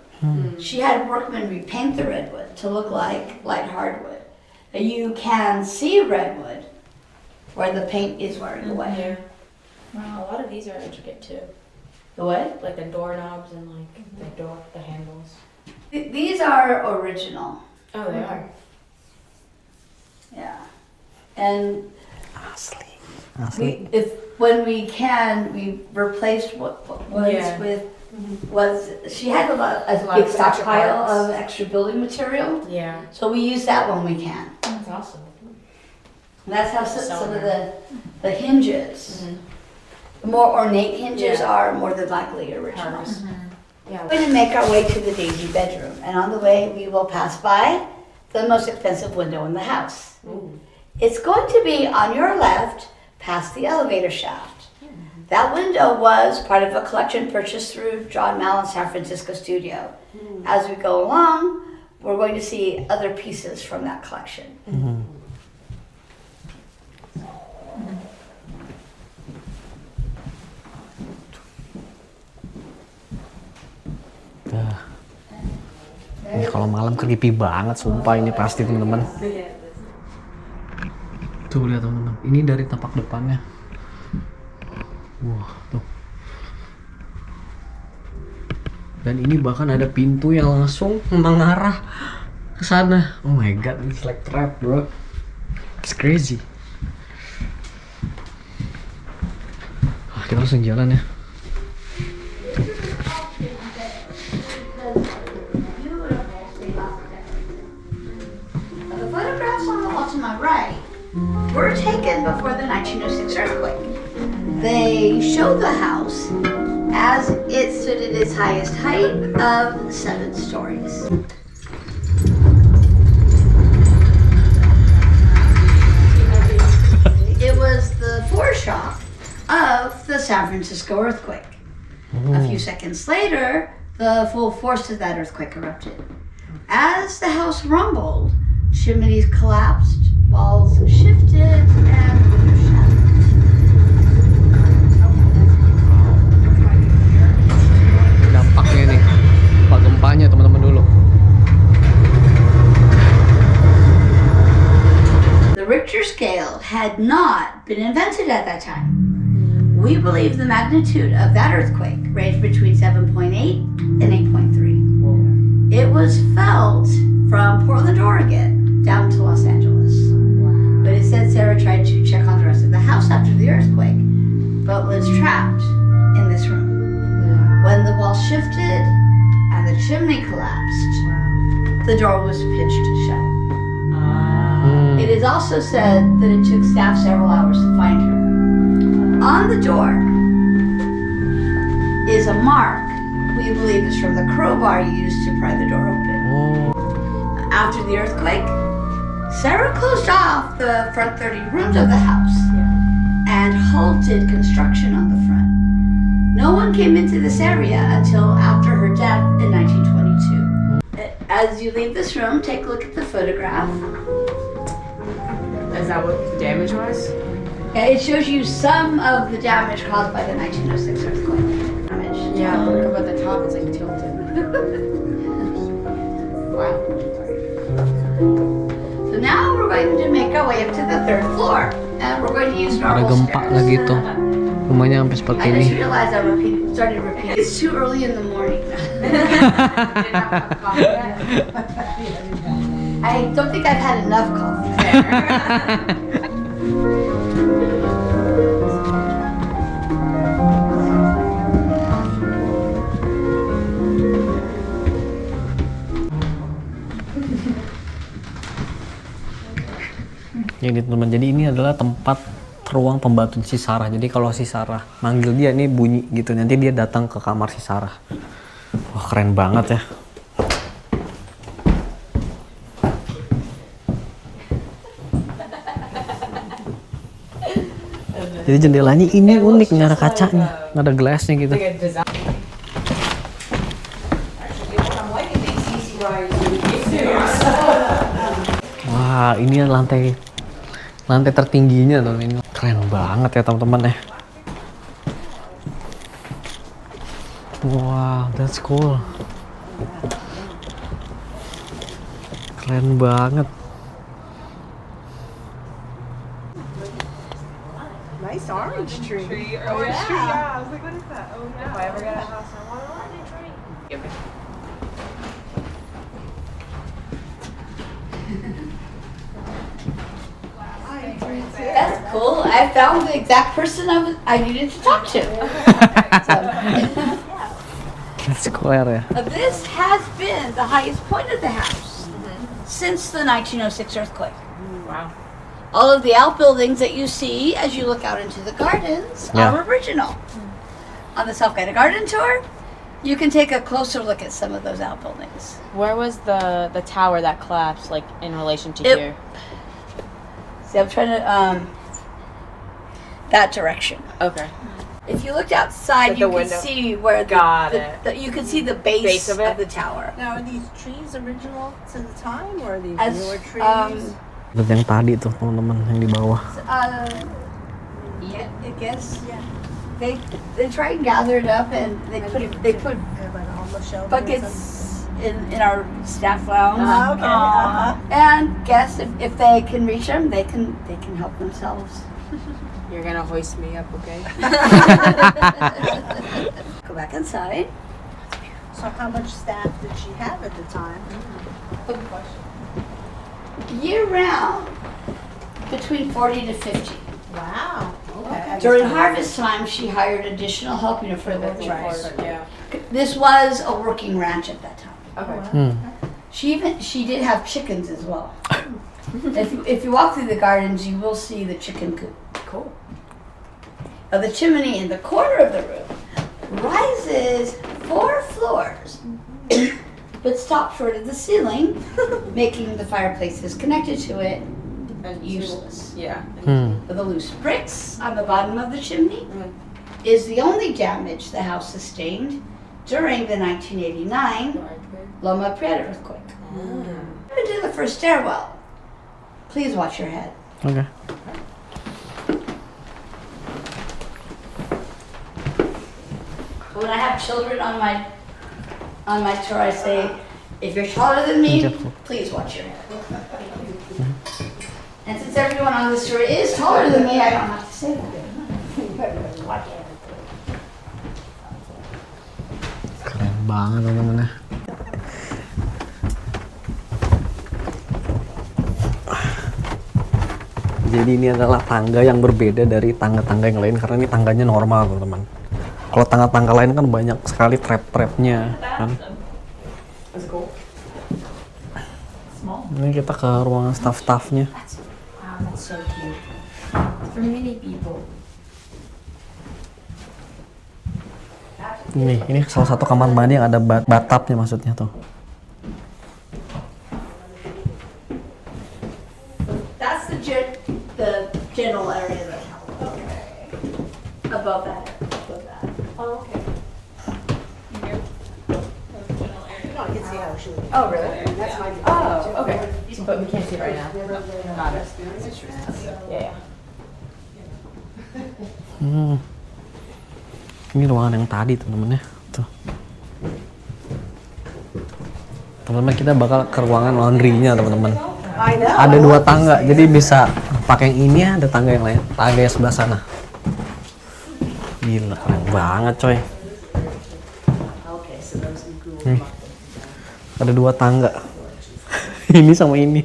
She had workmen repaint the redwood to look like light hardwood. You can see redwood where the paint is wearing away. Yeah. Wow, a lot of these are intricate too. The what? Like the doorknobs and like the handles. These are original. Oh, they are. Yeah. And Asli. when we can, we replaced what was Yeah. was she had a lot big of extra stockpile parts. of extra building material, Yeah. so we use that when we can. That's awesome. And that's how So some of nice. the hinges, the more ornate hinges Yeah. are more than likely original. Yeah. We're going to make our way to the Daisy bedroom, and on the way we will pass by the most expensive window in the house. It's going to be on your left, past the elevator shaft. That window was part of a collection purchased through John Mallon's San Francisco studio. As we go along, we're going to see other pieces from that collection. Ini kalau malam creepy banget, sumpah ini pasti teman-teman. Tuh lihat teman-teman, ini dari tapak depannya. Wah tuh. Dan ini bahkan ada pintu yang langsung mengarah ke sana. Oh my god, it's like trap bro. It's crazy. Kita langsung jalan ya. The photographs on the wall to my right were taken before the 1906 earthquake. They show the house as it stood at its highest height of 7 stories. It was the foreshock of the San Francisco earthquake. A few seconds later, the full force of that earthquake erupted. As the house rumbled, chimneys collapsed, walls shifted, and windows shattered. Dampaknya nih, Pak gempanya teman-teman dulu. The Richter scale had not been invented at that time. We believe the magnitude of that earthquake ranged between 7.8 and 8.3. It was felt from Portland, Oregon, down to Los Angeles. But it said Sarah tried to check on the rest of the house after the earthquake, but was trapped in this room. When the wall shifted and the chimney collapsed, the door was pinched shut. It is also said that it took staff several hours to find her. On the door is a mark we believe is from the crowbar used to pry the door open. After the earthquake, Sarah closed off the front 30 rooms of the house and halted construction on the front. No one came into this area until after her death in 1922. As you leave this room, take a look at the photograph. Is that what the damage was? It shows you some of the damage caused by the 1906 earthquake. Yeah, look about the top, it's like tilted. Wow. So now we're going to make our way up to the 3rd floor. And we're going to use Ada normal gempa stairs. lagi tuh. Rumahnya sampai seperti I just ini. realized I started repeating. It's too early in the morning. I don't think I've had enough coffee there. Jadi teman-teman, jadi ini adalah tempat ruang pembantu si Sarah. Jadi kalau si Sarah manggil dia nih bunyi gitu, nanti dia datang ke kamar si Sarah. Wah, keren banget ya. Jadi jendelanya ini unik, nggak ada kacanya, nggak ada gelasnya gitu. Wah, ini lantai tertingginya tuh, ini keren banget ya teman-teman ya. Wow, that's cool. Keren banget. Nice orange tree. Orange tree, yeah. I was like, what is that? Oh no. If I ever get a house, I want an orange tree. That's cool. I found the exact person I needed to talk to. That's square ya. This has been the highest point of the house since the 1906 earthquake. Wow. All of the outbuildings that you see as you look out into the gardens are original. On the self-guided garden tour, you can take a closer look at some of those outbuildings. Where was the tower that collapsed, like in relation to It- here? See, I'm trying to that direction. Okay. If you looked outside, Like you the could window. see where Got it. you could see the base of it? the tower. Now, are these trees original to the time, or are these As newer trees? Lihat yang tadi tuh teman-teman yang di bawah. I guess they try and gather it up and they put Like on the shelf or buckets in our staff lounge. something? Okay. And guess if they can reach them, they can help themselves. You're gonna hoist me up, okay? Go back inside. So how much staff did she have at the time? Year round, between 40 to 50. Wow. Okay. During harvest time, she hired additional help, for the Right. Yeah. This was a working ranch at that time. Okay. She did have chickens as well. if you walk through the gardens, you will see the chicken coop. Cool. Now, the chimney in the corner of the room rises 4 floors, but stops short of the ceiling, making the fireplaces connected to it useless. Yeah. The loose bricks on the bottom of the chimney is the only damage the house sustained during the 1989 Loma Prieta earthquake. Into the first stairwell. Please watch your head. Oke. When I have children on my tour, I say, if you're taller than me, please watch your head. And since everyone on this tour is taller than me, I don't have to say that. Watch your head. Keren banget teman-teman ya. Jadi ini adalah tangga yang berbeda dari tangga-tangga yang lain karena ini tangganya normal teman-teman. Kalau tangga-tangga lain kan banyak sekali trap-trapnya kan. Ini kita ke ruangan staff-staffnya. Wow, that's so cute. For many people. Ini salah satu kamar mandi yang ada bathtubnya maksudnya tuh. That's the general area of the house. Okay. Above that. Oh, okay. No, I can see how she would. Oh, really? That's my. Oh, okay. But we can't see it right now. Got it. Yeah. Ini ruangan yang tadi teman-teman ya. Tuh. Teman-teman kita bakal ke ruangan laundry-nya teman-teman. Ada 2 tangga, jadi bisa pakai yang ini ada tangga yang lain. Tangga yang sebelah sana. Gila, keren banget coy. Nih, ada 2 tangga. Ini sama ini.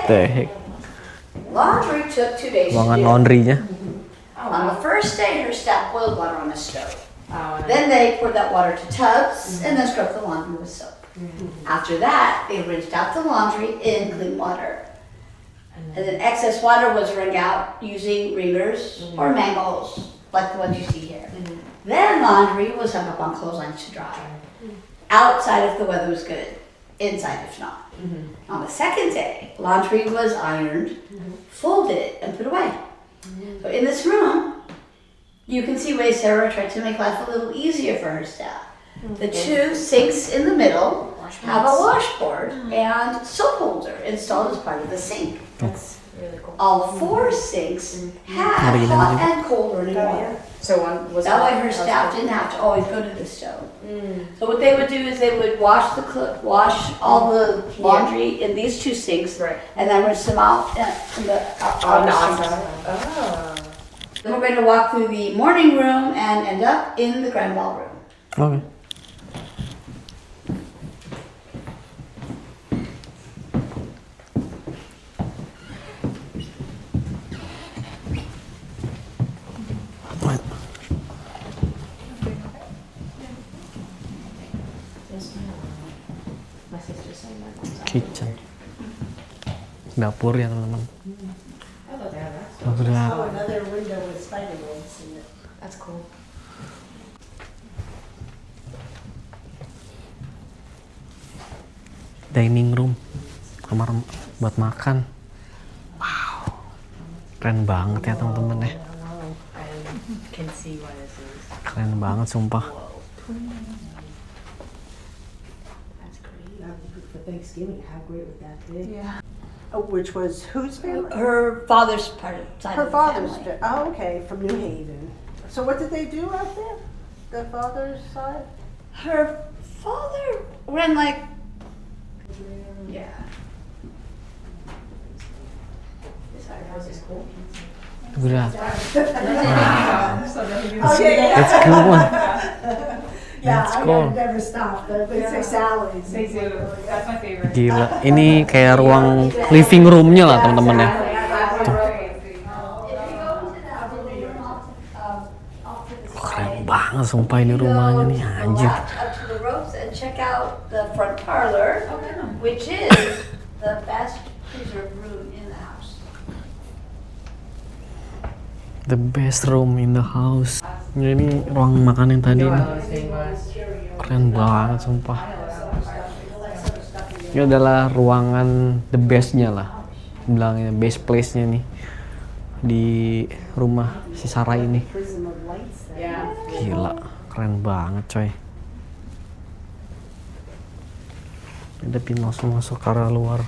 Teh. Laundry took 2 days to Ruangan do. laundry-nya. On the first day, her staff boiled water on a stove. Oh, Then they poured that water to tubs and then scrubbed the laundry with soap. After that, they rinsed out the laundry in clean water. And then excess water was wrung out using wringers or mangles, like the ones you see here. Then laundry was hung up on clotheslines to dry. Outside if the weather was good, inside if not. On the second day, laundry was ironed, folded, and put away. So in this room, you can see ways Sarah tried to make life a little easier for her staff. The 2 sinks in the middle have a washboard and soap holder installed as part of the sink. That's really cool. All 4 sinks have hot and cold running water. So one was That way her staff didn't have to always go to the stove. So what they would do is they would wash all the laundry in these 2 sinks, Right. and then rinse them out in the on the sinks. outside. Oh. Then we're going to walk through the morning room and end up in the grand ballroom. Oke. My sister said that. Kitchen. Dapur ya teman-teman. Oh, Udah. another window with spider webs in it. That's cool. Dining room, kamar buat makan. Wow, keren banget ya teman-teman ya. I can see why this is. Keren banget sumpah. That's great. For Thanksgiving, how great would that be? Yeah. Oh, which was whose family? Her father's side Her of the father's. family. Oh, okay, from New Haven. So what did they do out there? The father's side? Her father ran like, yeah. This is cool. Udah. Oh, yeah. Let's go on. Yeah, Let's I go. never stopped. They say Sally's. They do. That's my favorite. Gila, ini kayak ruang living roomnya lah teman-teman ya. Keren banget sumpah ini rumahnya nih anjir. Up to the ropes and check out the front parlor, which is the best preserved room in the house. The best room in the house. Ini ruang makan yang tadi nih. Keren banget sumpah. Ini adalah ruangan the bestnya lah, bilangnya best place-nya nih di rumah si Sarah ini. Gila, keren banget coy. Ada pintu masuk ke arah luar.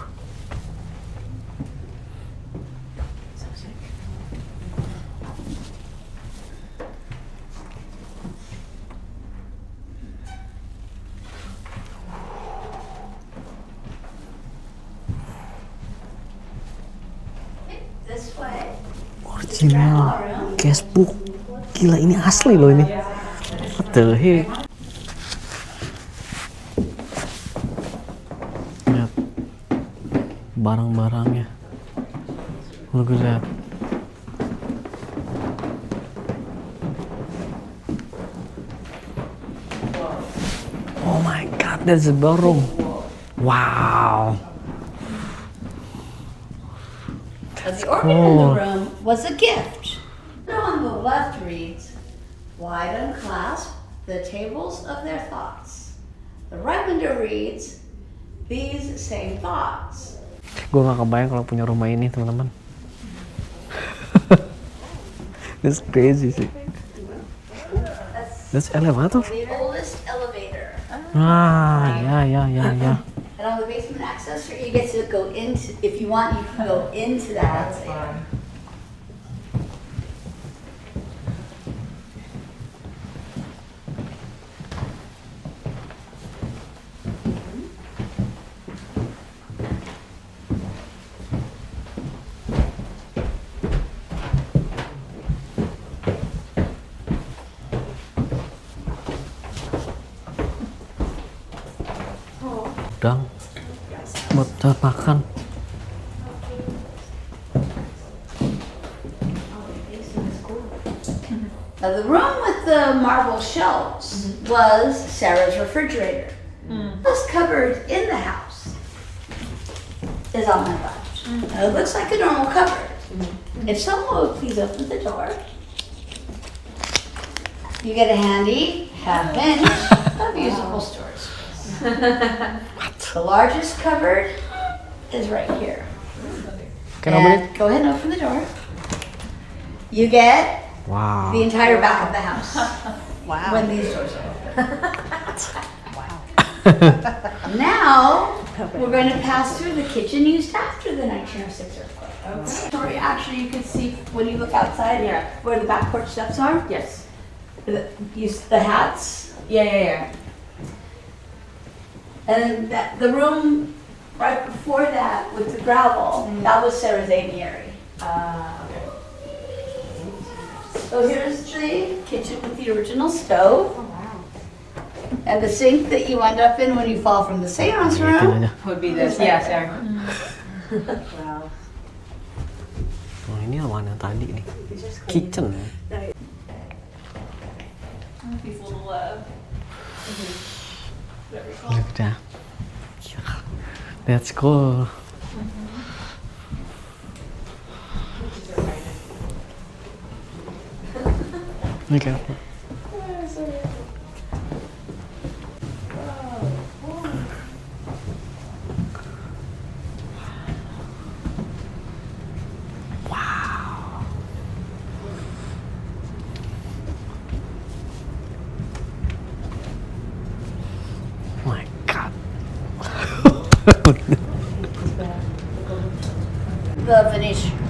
This way. Original guestbook. Gila, ini asli loh ini. What the heck? Lihat barang-barangnya. Look at that. Oh my god, that's a barong. Wow. The organ in the room was a gift. On the left reads, wide unclasp the tables of their thoughts. The right window reads, these same thoughts. Gue gak kebayang kalau punya rumah ini, teman-teman. That's crazy sih. That's elevator. The oldest elevator. Ah, ya. And on the basement access, you get to go into, if you want, you can go into that elevator. Udang buat makan. Now the room with the marble shelves was Sarah's refrigerator. This cupboard in the house is on my left. Now, it looks like a normal cupboard. If someone would please open the door, you get a handy half-inch of usable storage space. The largest cupboard is right here. Can I open And go ahead and open the door. You get Wow. the entire back of the house. Wow. When these doors are open. Now, we're going to pass through the kitchen used after the 1906 earthquake. Okay. Story, actually, you can see when you look outside where the back porch steps are. Yes. The hats. Yeah. And the room right before that with the gravel, that was Sarah's aviary. Okay. So here's the kitchen with the original stove. And the sink that you end up in when you fall from the seance room. Would be this. Yes, Sarah. Wow. Oh, ini ruangan yang tadi nih. Kitchen. Look at that. Yeah. That's cool. Look at that. The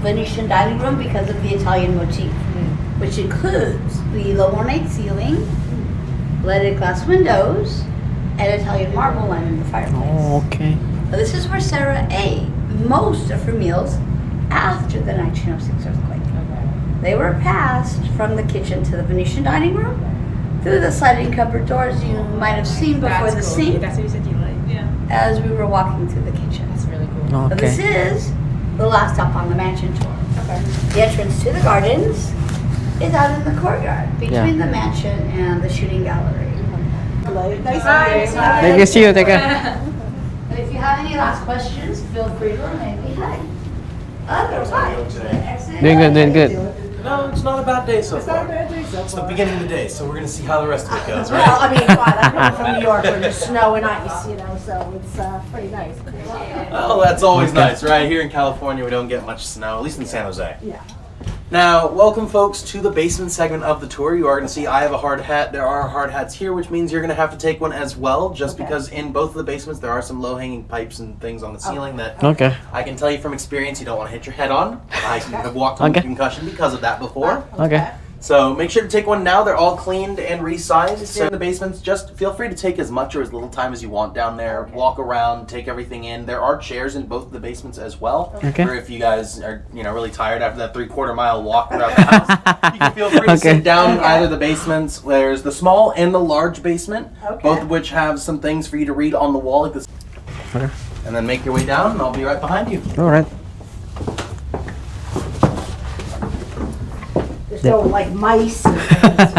Venetian dining room because of the Italian motif, which includes the low ornate ceiling, leaded glass windows, and Italian marble lining the fireplace. Oh, okay. Now, this is where Sarah ate most of her meals after the 1906 earthquake. They were passed from the kitchen to the Venetian dining room through the sliding cupboard doors you might have seen before the sink That's what you said you like. Yeah. as we were walking through the kitchen. That's really cool. So this is the last stop on the mansion tour. Okay. The entrance to the gardens is out in the courtyard between the mansion and the shooting gallery. Thank you, see you, take care. And if you have any last questions, feel free to remain behind. Otherwise, the exit. Doing good. No, it's not a bad day so It's not a far. bad day so It's the far. beginning of the day, so we're gonna see how the rest of it goes, Well, right? I mean, God, I'm coming from New York where there's snow and ice, you know, so it's pretty nice. Oh, that's always nice, right? Here in California, we don't get much snow, at least in San Jose. Yeah. Now, welcome folks to the basement segment of the tour. You are going to see I have a hard hat. There are hard hats here, which means you're going to have to take one as well, just Okay. because in both of the basements there are some low-hanging pipes and things on the ceiling that Okay. I can tell you from experience you don't want to hit your head on. I have walked with Okay. concussion because of that before. Okay. So make sure to take one now. They're all cleaned and resized. So in the basements, just feel free to take as much or as little time as you want down there. Walk around, take everything in. There are chairs in both of the basements as well. Okay. For if you guys are, really tired after that 3/4 mile walk throughout the house, you can feel free to Okay. sit down in either of the basements. There's the small and the large basement, Okay. both of which have some things for you to read on the wall like this. Okay. And then make your way down, and I'll be right behind you. All right. There's no, like, mice and things.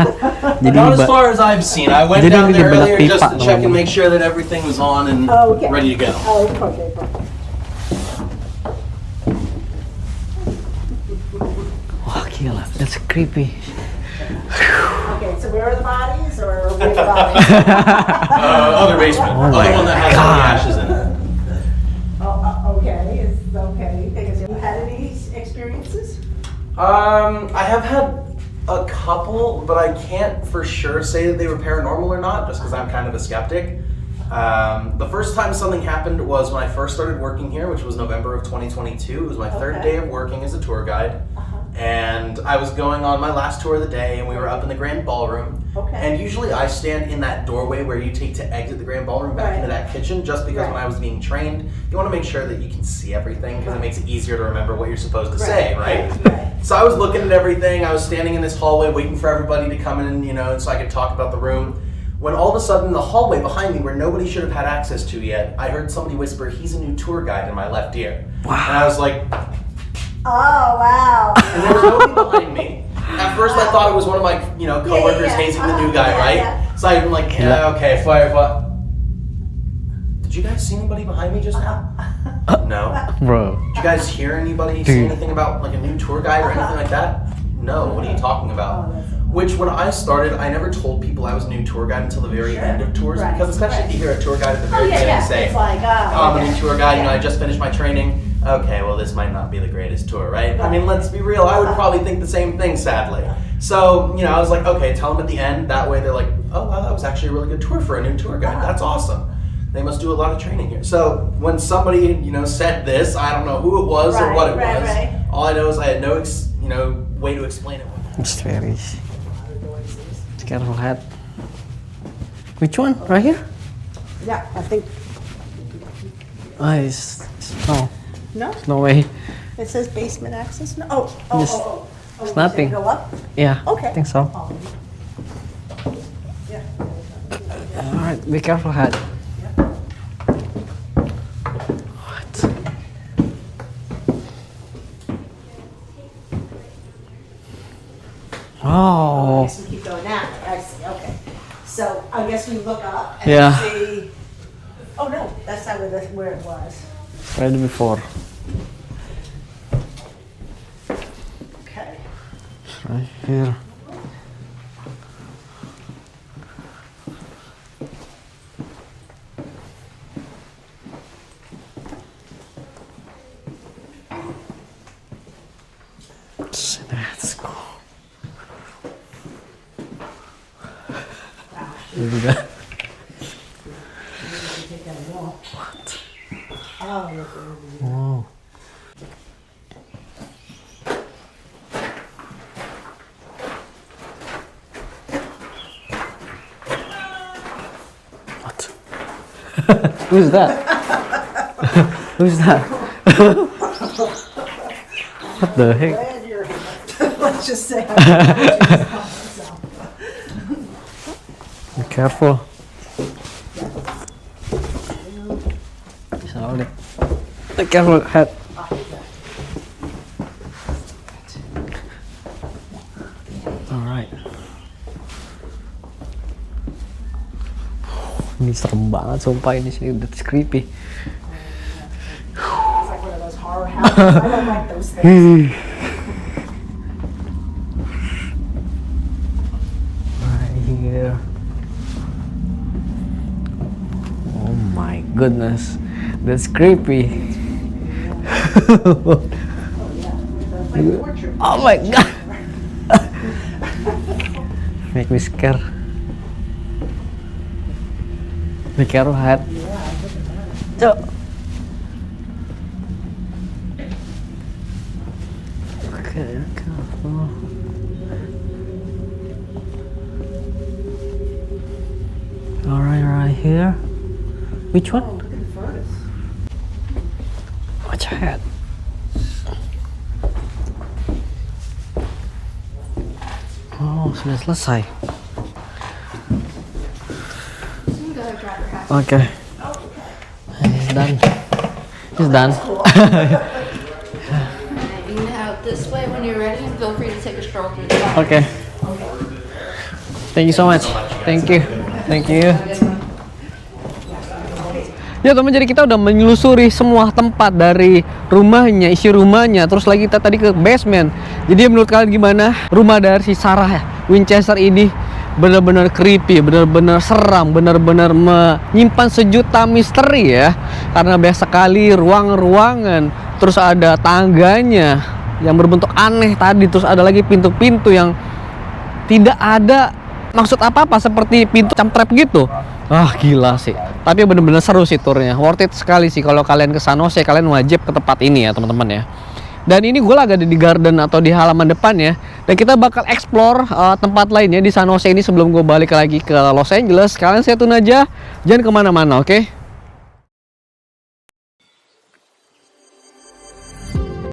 Jadi Not as ba- far as I've seen. I went Jadi down hindi there balak earlier just pipa to check and naman. make sure that everything was on and Okay. ready to go. Oh, okay, perfect. Wah, gila. That's creepy. Okay, so where are the bodies, or where are the bodies? Other basement. Other one that has all the ashes in it. Okay, Have you had any experiences? I have had a couple, but I can't for sure say that they were paranormal or not, just because I'm kind of a skeptic. The first time something happened was when I first started working here, which was November of 2022. It was my third Okay. day of working as a tour guide. And I was going on my last tour of the day, and we were up in the grand ballroom. Okay. And usually I stand in that doorway where you take to exit the grand ballroom back Right. into that kitchen, just because when Right. I was being trained, you want to make sure that you can see everything, because it makes it easier to remember what you're supposed to say, right? Right. So I was looking at everything. I was standing in this hallway waiting for everybody to come in, so I could talk about the room. When all of a sudden, the hallway behind me, where nobody should have had access to yet, I heard somebody whisper, "He's a new tour guide," in my left ear. Wow. And I was like, Oh, wow. and there was nobody behind me. At first, I thought it was one of my, coworkers yeah. hazing the new guy, Yeah, right? yeah. So I'm like, yeah, okay, fire. Did you guys see anybody behind me just now? No. Bro. Did you guys hear anybody say anything about like a new tour guide or anything like that? No. What are you talking about? Which, when I started, I never told people I was a new tour guide until the very end of tours, Right. because especially if you hear a tour guide at the Oh, very yeah, beginning yeah. say, It's like, I'm a new tour guide, yeah. I just finished my training. Okay, well, this might not be the greatest tour, right? I mean, let's be real, I would probably think the same thing, sadly. So, I was like, okay, tell them at the end. That way they're like, oh, wow, that was actually a really good tour for a new tour guide. That's awesome. They must do a lot of training here. So when somebody, said this, I don't know who it was or what it Right, was. right. All I know is I had no, way to explain it. It's very careful hat. Which one? Right here? Yeah, I think, No. no, No way. it says basement access, no, Just- oh, it's nothing. Go up? Yeah. Okay. I think so. Yeah. All right. Be careful, hat. What? I Oh. guess we keep going now, I see, okay. So I guess we look up and Yeah. see, oh no, that's not where it was. Right before. Okay. Right here. Let's go. What? Oh, look, there it is. Wow. What? Who's that? Who's that? What the heck? Glad you're here. Let's just say. Be careful. Sorry. Be careful, hat. Alright. Ini serem banget sumpah ini sih, that's creepy. It's like one of those horror houses. I don't like those things. goodness, that's creepy. Oh my god. Make me scare. Be careful, hat. Cok. Okay, careful. Right here. Which one? Which hat? Oh, sudah selesai. Okay. He's done. He's done. You can out this way when you're ready. Feel free to take a stroll through the park. Okay. Thank you so much. Thank you. Thank you. Ya teman, jadi kita udah menyelusuri semua tempat dari rumahnya, isi rumahnya, terus lagi kita tadi ke basement. Jadi menurut kalian gimana? Rumah dari si Sarah Winchester ini benar-benar creepy, benar-benar seram, benar-benar menyimpan sejuta misteri ya. Karena banyak sekali ruang-ruangan, terus ada tangganya yang berbentuk aneh tadi, terus ada lagi pintu-pintu yang tidak ada maksud apa-apa, seperti pintu camtrap gitu. Ah, gila sih. Tapi bener-bener seru sih turnya. Worth it sekali sih kalau kalian ke San Jose, kalian wajib ke tempat ini ya, teman-teman ya. Dan ini gue lagi ada di garden atau di halaman depan ya. Dan kita bakal explore tempat lainnya di San Jose ini sebelum gue balik lagi ke Los Angeles. Kalian stay tune aja, jangan kemana-mana, oke?